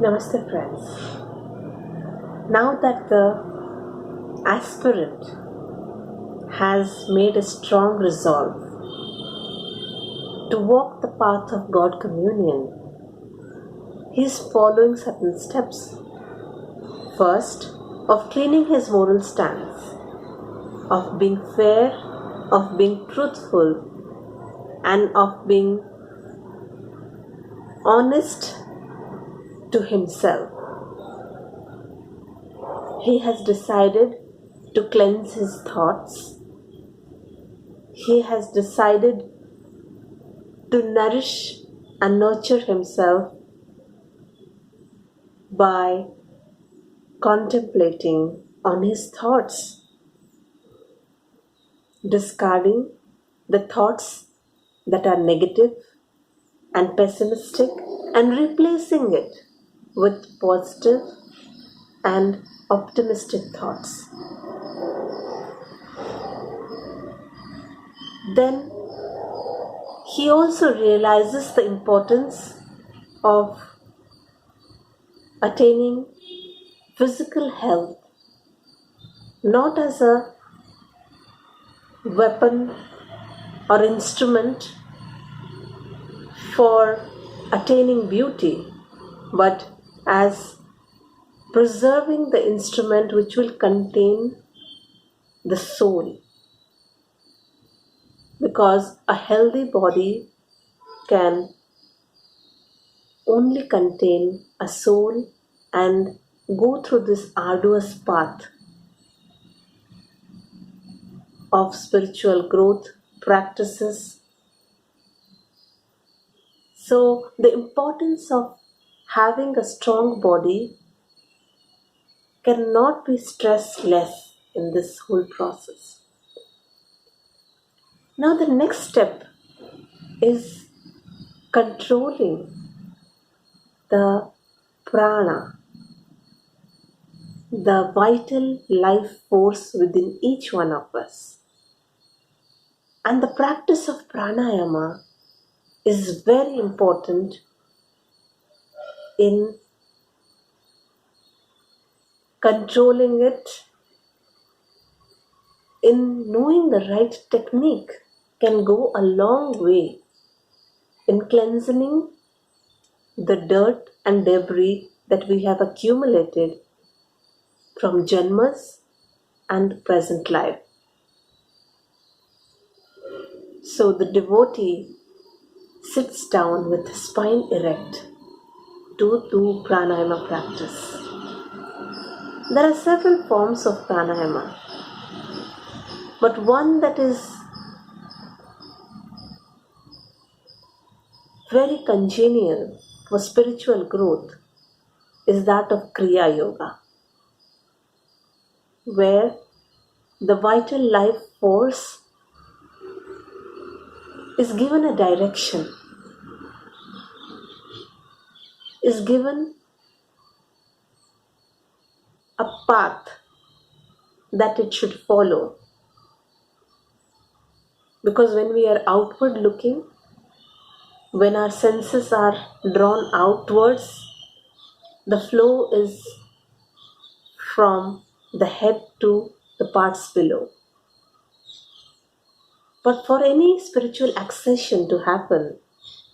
Namaste friends. Now that the aspirant has made a strong resolve to walk the path of God communion, he is following certain steps. First, of cleaning his moral stance, of being fair, of being truthful, and of being honest to himself. He has decided to cleanse his thoughts. He has decided to nourish and nurture himself by contemplating on his thoughts, discarding the thoughts that are negative and pessimistic and replacing it with positive and optimistic thoughts. Then he also realizes the importance of attaining physical health, not as a weapon or instrument for attaining beauty, but as preserving the instrument which will contain the soul. Because a healthy body can only contain a soul and go through this arduous path of spiritual growth practices. So, the importance of having a strong body cannot be stressed less in this whole process. Now, the next step is controlling the prana, the vital life force within each one of us. And the practice of pranayama is very important in controlling it, in knowing the right technique can go a long way in cleansing the dirt and debris that we have accumulated from janmas and present life. So the devotee sits down with his spine erect to do pranayama practice. There are several forms of pranayama, but one that is very congenial for spiritual growth is that of Kriya Yoga, where the vital life force is given a direction, is given a path that it should follow. Because when we are outward looking, when our senses are drawn outwards, the flow is from the head to the parts below. But for any spiritual accession to happen,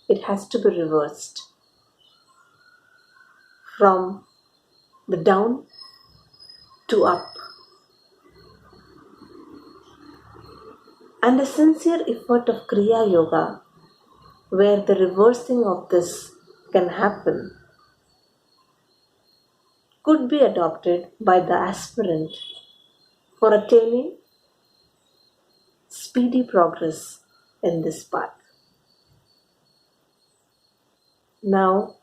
it has to be reversed. From the down to up. And a sincere effort of Kriya Yoga, where the reversing of this can happen, could be adopted by the aspirant for attaining speedy progress in this path. Now,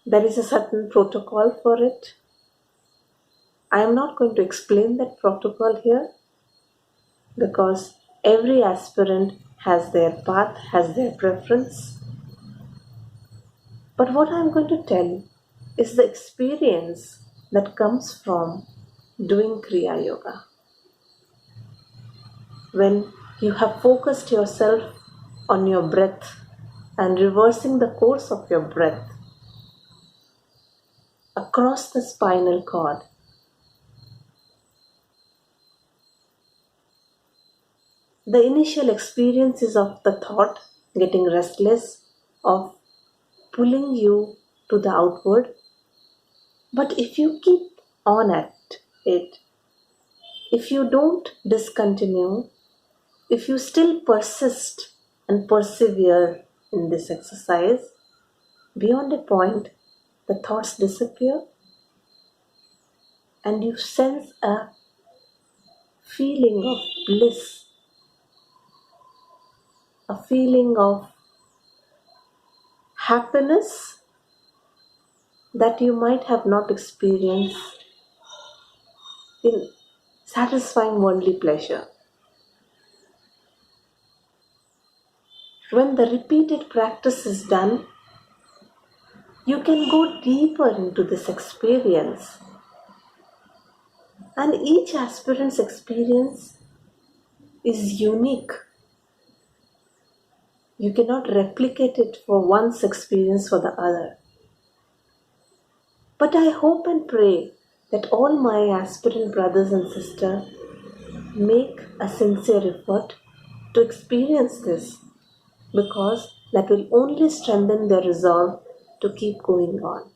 there is a certain protocol for it. I am not going to explain that protocol here because every aspirant has their path, has their preference. But what I am going to tell is the experience that comes from doing Kriya Yoga. When you have focused yourself on your breath and reversing the course of your breath across the spinal cord. The initial experiences of the thought getting restless, of pulling you to the outward. But if you keep on at it, if you don't discontinue, if you still persist and persevere in this exercise, beyond a point, the thoughts disappear and you sense a feeling of bliss, a feeling of happiness that you might have not experienced in satisfying worldly pleasure. When the repeated practice is done, you can go deeper into this experience. And each aspirant's experience is unique. You cannot replicate it for one's experience for the other. But I hope and pray that all my aspirant brothers and sisters make a sincere effort to experience this, because that will only strengthen their resolve to keep going on.